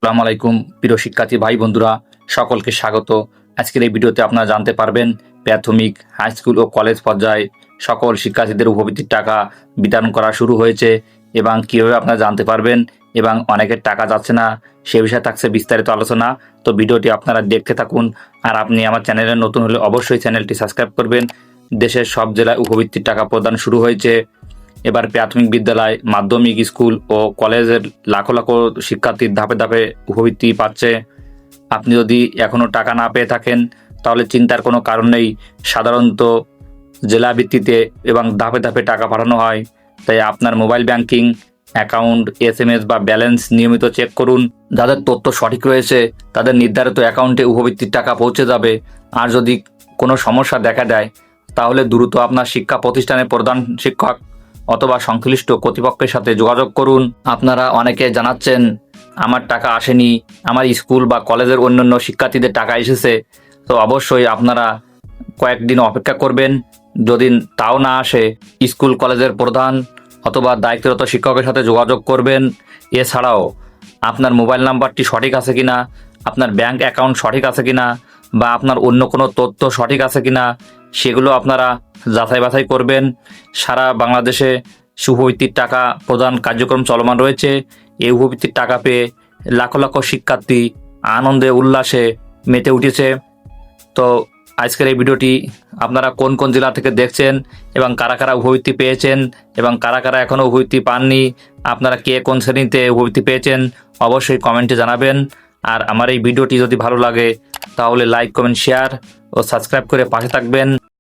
আসসালামু আলাইকুম প্রিয় শিক্ষার্থী ভাই বন্ধুরা, সকলকে স্বাগত। আজকের এই ভিডিওতে আপনারা জানতে পারবেন প্রাথমিক, হাই স্কুল ও কলেজ পর্যায়ে সকল শিক্ষার্থীদের উপবৃত্তির টাকা বিতরণ করা শুরু হয়েছে এবং কীভাবে আপনারা জানতে পারবেন এবং অনেকের টাকা যাচ্ছে না সে বিষয়ে থাকছে বিস্তারিত আলোচনা। তো ভিডিওটি আপনারা দেখতে থাকুন। আর আপনি আমার চ্যানেলে নতুন হলে অবশ্যই চ্যানেলটি সাবস্ক্রাইব করবেন। দেশের সব জেলায় উপবৃত্তির টাকা প্রদান শুরু হয়েছে। এবার প্রাথমিক বিদ্যালয়, মাধ্যমিক স্কুল ও কলেজের লাখো লাখো শিক্ষার্থী ধাপে ধাপে উপবৃত্তি পাচ্ছে। আপনি যদি এখনও টাকা না পেয়ে থাকেন তাহলে চিন্তার কোনো কারণ নেই। সাধারণত জেলা ভিত্তিতে এবং ধাপে ধাপে টাকা পাঠানো হয়, তাই আপনার মোবাইল ব্যাংকিং অ্যাকাউন্ট, SMS বা ব্যালেন্স নিয়মিত চেক করুন। যাদের তথ্য সঠিক রয়েছে তাদের নির্ধারিত অ্যাকাউন্টে উপবৃত্তির টাকা পৌঁছে যাবে। আর যদি কোনো সমস্যা দেখা দেয় তাহলে দ্রুত আপনার শিক্ষা প্রতিষ্ঠানের প্রধান শিক্ষক অথবা সংশ্লিষ্ট কর্তৃপক্ষের সাথে যোগাযোগ করুন। আপনারা অনেকে জানাচ্ছেন আমার টাকা আসেনি, আমার স্কুল বা কলেজের অন্যান্য শিক্ষার্থীদের টাকা এসেছে। তো অবশ্যই আপনারা কয়েকদিন অপেক্ষা করবেন। যদি তাও না আসে স্কুল কলেজের প্রধান অথবা দায়িত্বরত শিক্ষকের সাথে যোগাযোগ করবেন। এছাড়াও আপনার মোবাইল নাম্বারটি সঠিক আছে কিনা, আপনার ব্যাংক অ্যাকাউন্ট সঠিক আছে কিনা বা আপনার অন্য কোনো তথ্য সঠিক আছে কিনা সেগুলো আপনারা যাচাই বাছাই করবেন। সারা বাংলাদেশে উপবৃত্তির টাকা প্রদান কার্যক্রম চলমান রয়েছে। এই উপবৃত্তির টাকা পেয়ে লাখো লাখো শিক্ষার্থী আনন্দে উল্লাসে মেতে উঠেছে। তো আজকের এই ভিডিওটি আপনারা কোন কোন জেলা থেকে দেখছেন এবং কারা কারা উপবৃত্তি পেয়েছেন এবং কারা কারা এখনও উপবৃত্তি পাননি, আপনারা কে কোন শ্রেণীতে উপবৃত্তি পেয়েছেন অবশ্যই কমেন্টে জানাবেন। আর আমার এই ভিডিওটি যদি ভালো লাগে তাহলে লাইক, কমেন্ট, শেয়ার ও সাবস্ক্রাইব করে পাশে থাকবেন।